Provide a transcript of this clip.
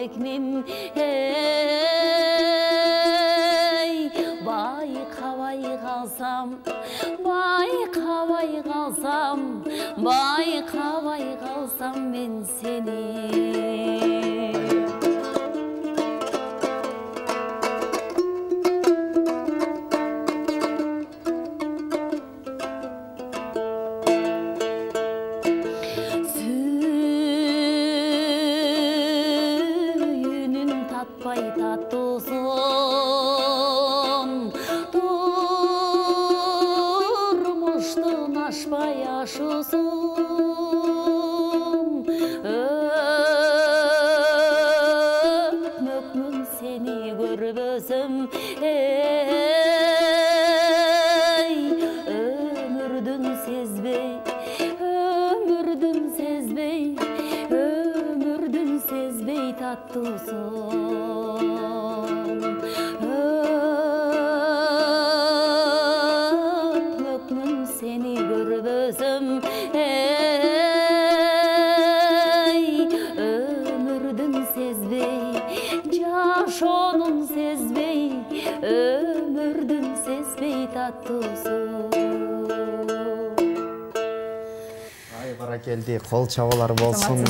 элекмин, ey, байкабай калсам, байкабай калсам, байкабай калсам мен сени. Татпай татусын, турмуштун ашпай ашусын, өкмөкмүн сени көрбөсөм, эй, өмүрдүн сезбей, өмүрдүн сезбей, өмүрдүн сезбей таттусын. Өкмөкмүн сени көрбөсөм, эй, өмүрдүн сезбей, жашоонун сезбей, өмүрдүн сезбей таттусын. Ай баракелди, кол чабуулар болсун.